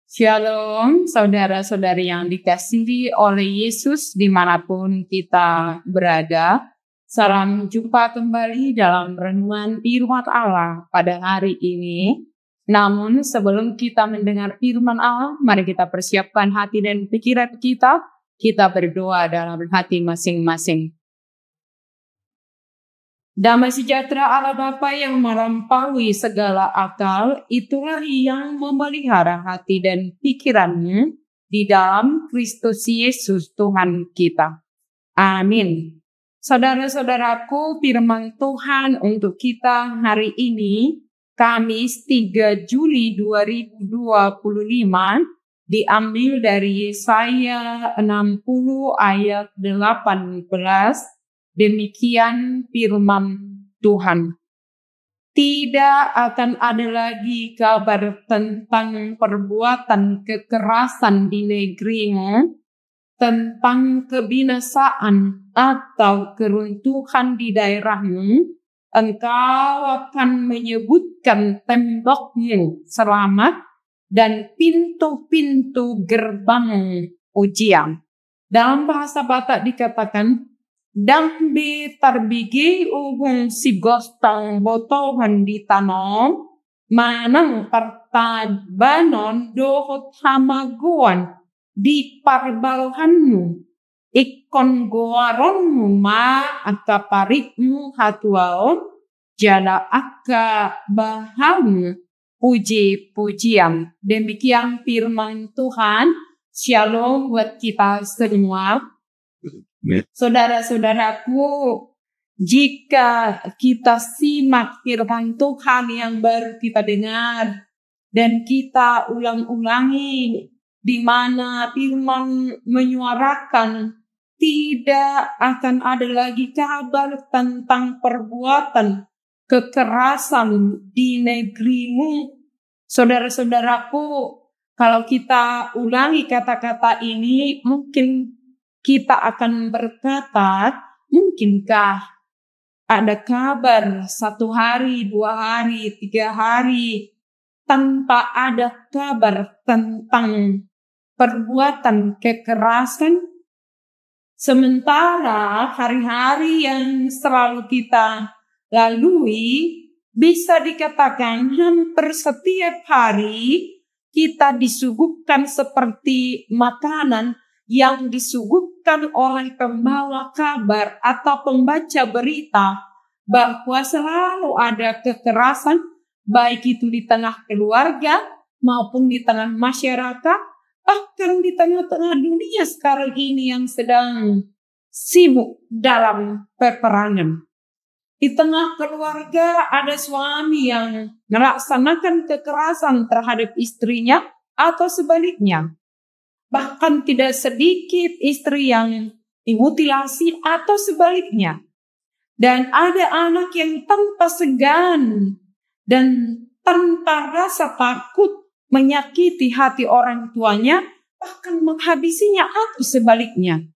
Shalom, saudara-saudari yang dikasihi oleh Yesus dimanapun kita berada. Salam jumpa kembali dalam renungan firman Allah pada hari ini. Namun sebelum kita mendengar firman Allah, mari kita persiapkan hati dan pikiran kita. Kita berdoa dalam hati masing-masing. Damai sejahtera Allah Bapa yang melampaui segala akal, itulah yang memelihara hati dan pikiranmu di dalam Kristus Yesus Tuhan kita. Amin. Saudara-saudaraku, firman Tuhan untuk kita hari ini, Kamis 3 Juli 2025, diambil dari Yesaya 60 ayat 18. Demikian firman Tuhan. Tidak akan ada lagi kabar tentang perbuatan kekerasan di negerimu, tentang kebinasaan atau keruntuhan di daerahmu. Engkau akan menyebutkan tembokmu selamat dan pintu-pintu gerbang ujian. Dalam bahasa Batak dikatakan, Dang bi tarbigi uhung si gostang botohan di tanom, manang partabanon dohot hamaguan di parbalhanmu, ikon goaronmu ma akaparitmu hatuaon, jala akka bahamu puji-pujian. Demikian firman Tuhan. Shalom buat kita semua. Saudara-saudaraku, jika kita simak firman Tuhan yang baru kita dengar dan kita ulang-ulangi, di mana firman menyuarakan tidak akan ada lagi kabar tentang perbuatan kekerasan di negerimu. Saudara-saudaraku, kalau kita ulangi kata-kata ini, mungkin kita akan berkata, mungkinkah ada kabar 1 hari, 2 hari, 3 hari, tanpa ada kabar tentang perbuatan kekerasan? Sementara hari-hari yang selalu kita lalui, bisa dikatakan hampir setiap hari kita disuguhkan seperti makanan yang disuguhkan oleh pembawa kabar atau pembaca berita bahwa selalu ada kekerasan, baik itu di tengah keluarga maupun di tengah masyarakat, bahkan di tengah-tengah dunia sekarang ini yang sedang sibuk dalam peperangan. Di tengah keluarga ada suami yang melaksanakan kekerasan terhadap istrinya atau sebaliknya. Bahkan tidak sedikit istri yang dimutilasi atau sebaliknya. Dan ada anak yang tanpa segan dan tanpa rasa takut menyakiti hati orang tuanya, bahkan menghabisinya atau sebaliknya.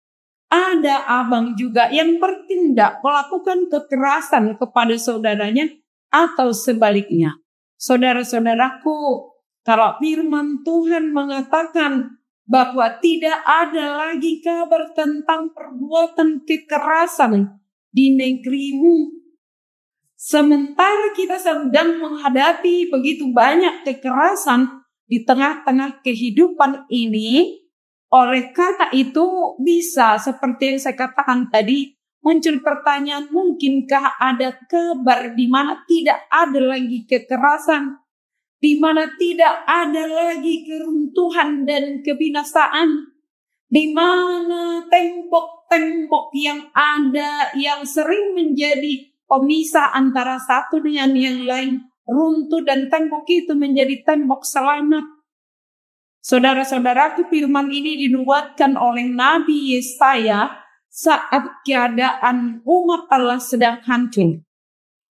Ada abang juga yang bertindak melakukan kekerasan kepada saudaranya atau sebaliknya. Saudara-saudaraku, kalau firman Tuhan mengatakan bahwa tidak ada lagi kabar tentang perbuatan kekerasan di negerimu, sementara kita sedang menghadapi begitu banyak kekerasan di tengah-tengah kehidupan ini. Oleh karena itu bisa seperti yang saya katakan tadi, muncul pertanyaan, mungkinkah ada kabar di mana tidak ada lagi kekerasan, di mana tidak ada lagi keruntuhan dan kebinasaan, di mana tembok-tembok yang ada yang sering menjadi pemisah antara satu dengan yang lain runtuh dan tembok itu menjadi tembok selamat. Saudara-saudaraku, firman ini dinubuatkan oleh Nabi Yesaya saat keadaan umat Allah sedang hancur.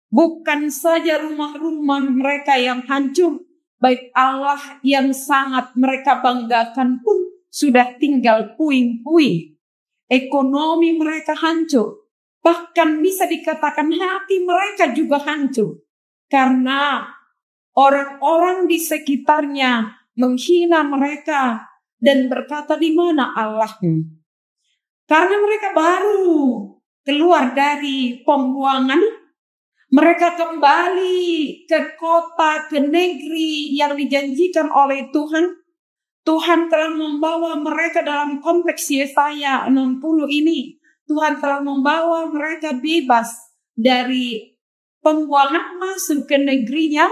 Bukan saja rumah-rumah mereka yang hancur, baik Allah yang sangat mereka banggakan pun sudah tinggal puing-puing. Ekonomi mereka hancur. Bahkan bisa dikatakan hati mereka juga hancur. Karena orang-orang di sekitarnya menghina mereka dan berkata, "Di mana Allahmu?" Karena mereka baru keluar dari pembuangan, mereka kembali ke kota, ke negeri yang dijanjikan oleh Tuhan. Tuhan telah membawa mereka dalam kompleks Yesaya 60 ini. Tuhan telah membawa mereka bebas dari pembuangan masuk ke negerinya,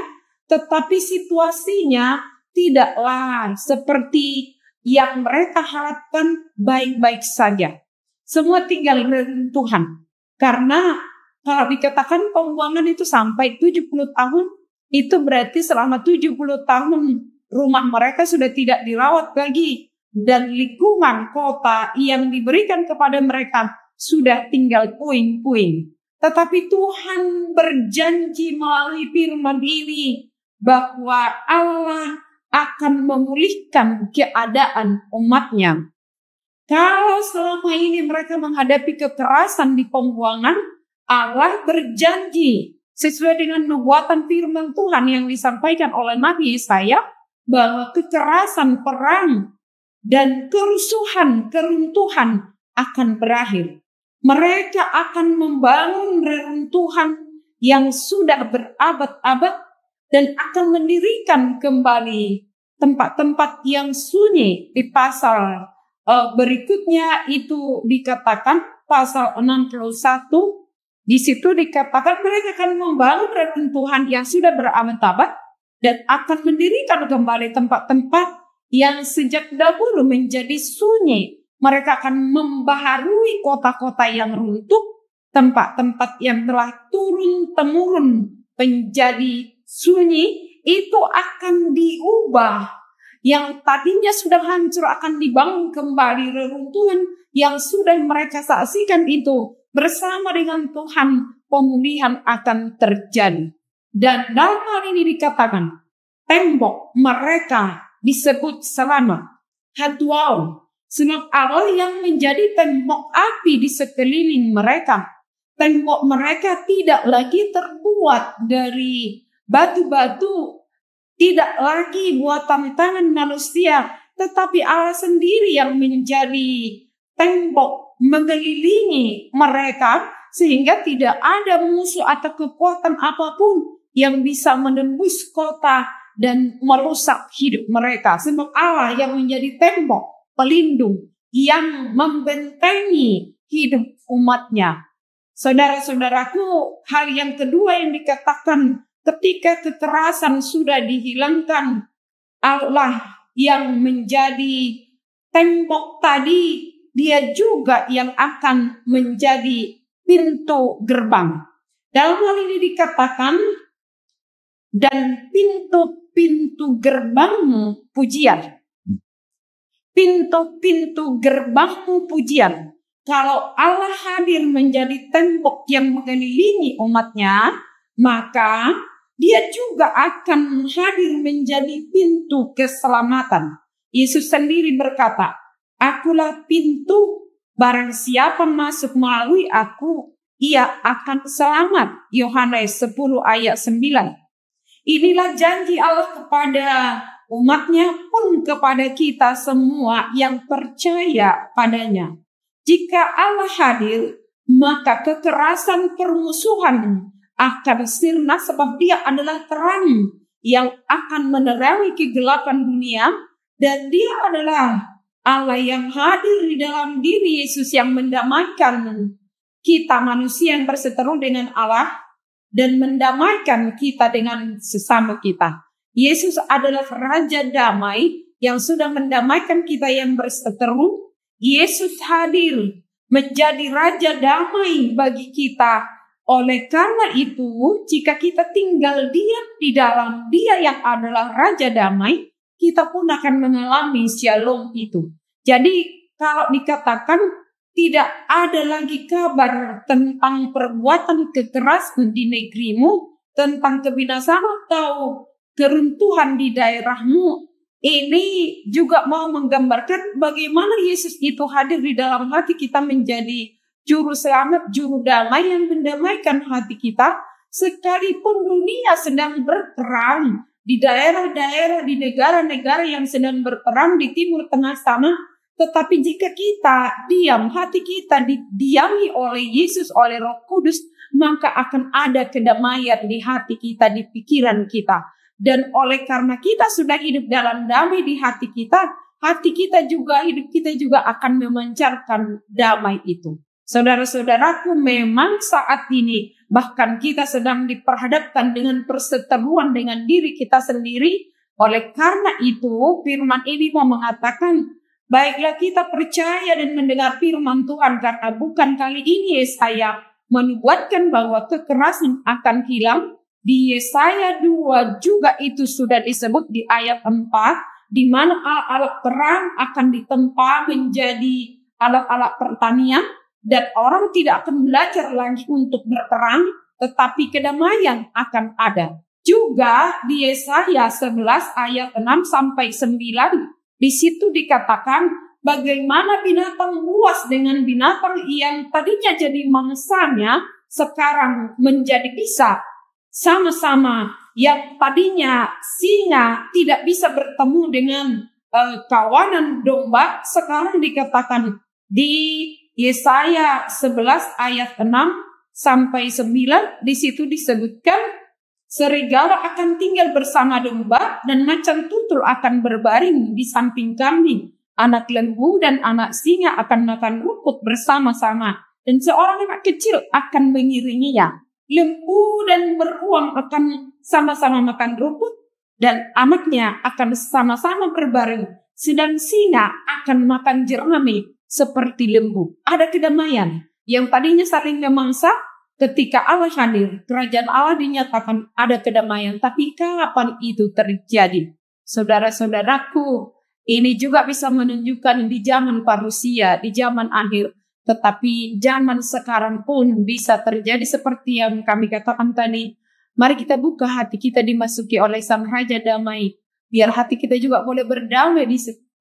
tetapi situasinya tidaklah seperti yang mereka harapkan baik-baik saja. Semua tinggal reruntuhan. Karena kalau dikatakan pembuangan itu sampai 70 tahun, itu berarti selama 70 tahun rumah mereka sudah tidak dirawat lagi. Dan lingkungan kota yang diberikan kepada mereka sudah tinggal puing-puing. Tetapi Tuhan berjanji melalui firman ini bahwa Allah akan memulihkan keadaan umatnya. Kalau selama ini mereka menghadapi kekerasan di pembuangan, Allah berjanji sesuai dengan nubuatan firman Tuhan yang disampaikan oleh Nabi Yesaya bahwa kekerasan, perang, dan kerusuhan, keruntuhan akan berakhir. Mereka akan membangun reruntuhan yang sudah berabad-abad dan akan mendirikan kembali tempat-tempat yang sunyi. Di pasal berikutnya itu dikatakan pasal 61, di situ dikatakan mereka akan membangun reruntuhan yang sudah berabad-abad dan akan mendirikan kembali tempat-tempat yang sejak dahulu menjadi sunyi. Mereka akan membaharui kota-kota yang runtuh, tempat-tempat yang telah turun-temurun menjadi sunyi, itu akan diubah. Yang tadinya sudah hancur akan dibangun kembali, reruntuhan yang sudah mereka saksikan itu bersama dengan Tuhan, pemulihan akan terjadi. Dan dalam hal ini dikatakan, tembok mereka disebut selamat. Hadwaun, sebab Allah yang menjadi tembok api di sekeliling mereka. Tembok mereka tidak lagi terbuat dari batu-batu, tidak lagi buatan tangan manusia, tetapi Allah sendiri yang menjadi tembok mengelilingi mereka, sehingga tidak ada musuh atau kekuatan apapun yang bisa menembus kota dan merusak hidup mereka. Sebab Allah yang menjadi tembok pelindung yang membentengi hidup umatnya. Saudara-saudaraku, hal yang kedua yang dikatakan ketika kekerasan sudah dihilangkan, Allah yang menjadi tembok tadi, Dia juga yang akan menjadi pintu gerbang. Dalam hal ini dikatakan, dan pintu-pintu gerbangmu pujian. Pintu-pintu gerbangmu pujian. Kalau Allah hadir menjadi tembok yang mengelilingi umatnya, maka Dia juga akan hadir menjadi pintu keselamatan. Yesus sendiri berkata, "Akulah pintu, barang siapa masuk melalui aku, ia akan selamat." Yohanes 10 ayat 9. Inilah janji Allah kepada umatnya pun kepada kita semua yang percaya padanya. Jika Allah hadir, maka kekerasan permusuhan akan sirna, sebab Dia adalah terang yang akan menerangi kegelapan dunia, dan Dia adalah Allah yang hadir di dalam diri Yesus yang mendamaikan kita manusia yang berseteru dengan Allah dan mendamaikan kita dengan sesama kita. Yesus adalah Raja Damai yang sudah mendamaikan kita yang berseteru. Yesus hadir menjadi Raja Damai bagi kita. Oleh karena itu, jika kita tinggal diam di dalam Dia yang adalah Raja Damai, kita pun akan mengalami shalom itu. Jadi kalau dikatakan tidak ada lagi kabar tentang perbuatan kekerasan di negerimu, tentang kebinasaan atau keruntuhan di daerahmu, ini juga mau menggambarkan bagaimana Yesus itu hadir di dalam hati kita menjadi juru selamat, juru damai yang mendamaikan hati kita. Sekalipun dunia sedang berperang, di daerah-daerah, di negara-negara yang sedang berperang di Timur Tengah sana. Tetapi jika kita diam, hati kita didiami oleh Yesus, oleh Roh Kudus, maka akan ada kedamaian di hati kita, di pikiran kita. Dan oleh karena kita sudah hidup dalam damai di hati kita juga, hidup kita juga akan memancarkan damai itu. Saudara-saudaraku, memang saat ini bahkan kita sedang diperhadapkan dengan perseteruan dengan diri kita sendiri. Oleh karena itu, firman ini mau mengatakan, baiklah kita percaya dan mendengar firman Tuhan, karena bukan kali ini Yesaya menubuatkan bahwa kekerasan akan hilang. Di Yesaya 2 juga itu sudah disebut di ayat 4, di mana alat-alat perang akan ditempa menjadi alat-alat pertanian, dan orang tidak akan belajar lagi untuk berperang, tetapi kedamaian akan ada. Juga di Yesaya 11 ayat 6 sampai 9, di situ dikatakan bagaimana binatang buas dengan binatang yang tadinya jadi mangsanya sekarang menjadi pisah. Sama-sama yang tadinya singa tidak bisa bertemu dengan kawanan domba, sekarang dikatakan di Yesaya 11 ayat 6 sampai 9, di situ disebutkan serigala akan tinggal bersama domba dan macan tutul akan berbaring di samping kambing. Anak lembu dan anak singa akan makan rumput bersama-sama dan seorang anak kecil akan mengiringinya. Lembu dan beruang akan sama-sama makan rumput dan anaknya akan sama-sama berbaring. Sedang singa akan makan jerami seperti lembu. Ada kedamaian yang tadinya saling memangsa. Ketika Allah hadir, kerajaan Allah dinyatakan ada kedamaian. Tapi kapan itu terjadi? Saudara-saudaraku, ini juga bisa menunjukkan di zaman parusia, di zaman akhir. Tetapi zaman sekarang pun bisa terjadi seperti yang kami katakan tadi. Mari kita buka hati kita dimasuki oleh Sang Raja Damai. Biar hati kita juga boleh berdamai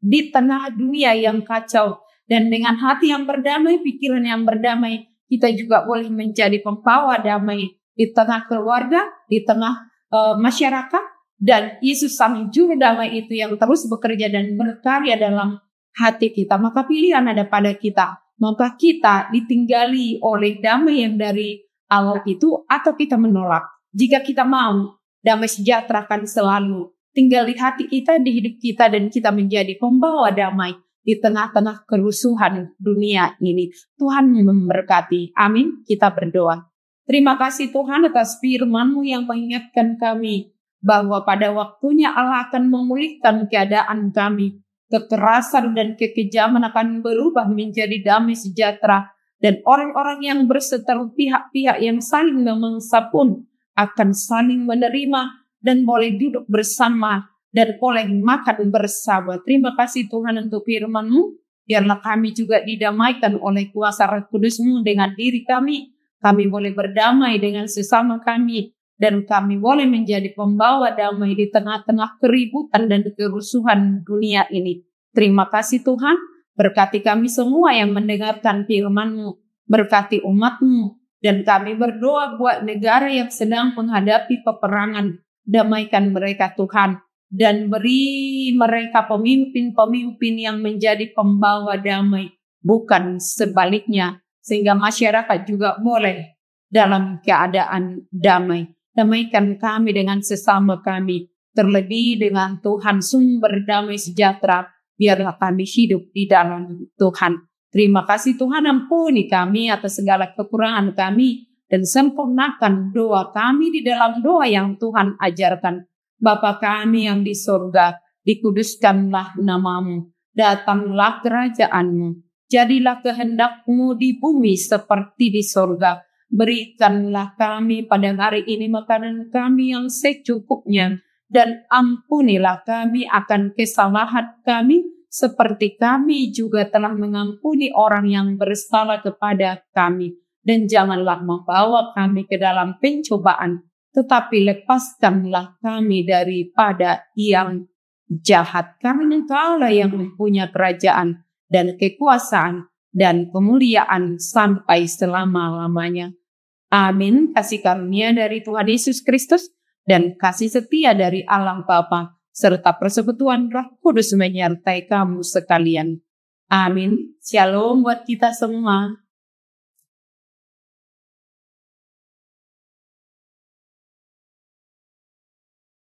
di tengah dunia yang kacau. Dan dengan hati yang berdamai, pikiran yang berdamai, kita juga boleh menjadi pembawa damai di tengah keluarga, di tengah masyarakat. Dan Yesus Sang Juru Damai itu yang terus bekerja dan berkarya dalam hati kita. Maka pilihan ada pada kita. Maka kita ditinggali oleh damai yang dari Allah itu, atau kita menolak. Jika kita mau, damai sejahtera akan selalu tinggal di hati kita, di hidup kita, dan kita menjadi pembawa damai di tengah-tengah kerusuhan dunia ini. Tuhan memberkati. Amin. Kita berdoa. Terima kasih Tuhan atas firman-Mu yang mengingatkan kami bahwa pada waktunya Allah akan memulihkan keadaan kami. Kekerasan dan kekejaman akan berubah menjadi damai sejahtera. Dan orang-orang yang berseteru, pihak-pihak yang saling memangsa pun akan saling menerima dan boleh duduk bersama dan boleh makan bersama. Terima kasih Tuhan untuk firman-Mu. Biarlah kami juga didamaikan oleh kuasa Roh Kudus-Mu dengan diri kami. Kami boleh berdamai dengan sesama kami. Dan kami boleh menjadi pembawa damai di tengah-tengah keributan dan kerusuhan dunia ini. Terima kasih Tuhan. Berkati kami semua yang mendengarkan firman-Mu. Berkati umat-Mu. Dan kami berdoa buat negara yang sedang menghadapi peperangan. Damaikan mereka Tuhan. Dan beri mereka pemimpin-pemimpin yang menjadi pembawa damai, bukan sebaliknya, sehingga masyarakat juga boleh dalam keadaan damai. Damaikan kami dengan sesama kami, terlebih dengan Tuhan sumber damai sejahtera. Biarlah kami hidup di dalam Tuhan. Terima kasih Tuhan, ampuni kami atas segala kekurangan kami dan sempurnakan doa kami di dalam doa yang Tuhan ajarkan. Bapa kami yang di surga, dikuduskanlah nama-Mu, datanglah kerajaan-Mu, jadilah kehendak-Mu di bumi seperti di surga. Berikanlah kami pada hari ini makanan kami yang secukupnya, dan ampunilah kami akan kesalahan kami, seperti kami juga telah mengampuni orang yang bersalah kepada kami. Dan janganlah membawa kami ke dalam pencobaan, tetapi lepaskanlah kami daripada yang jahat. Karena Engkaulah yang mempunyai kerajaan dan kekuasaan dan kemuliaan sampai selama-lamanya. Amin. Kasih karunia dari Tuhan Yesus Kristus, dan kasih setia dari Allah Bapa serta persekutuan Roh Kudus menyertai kamu sekalian. Amin. Shalom buat kita semua.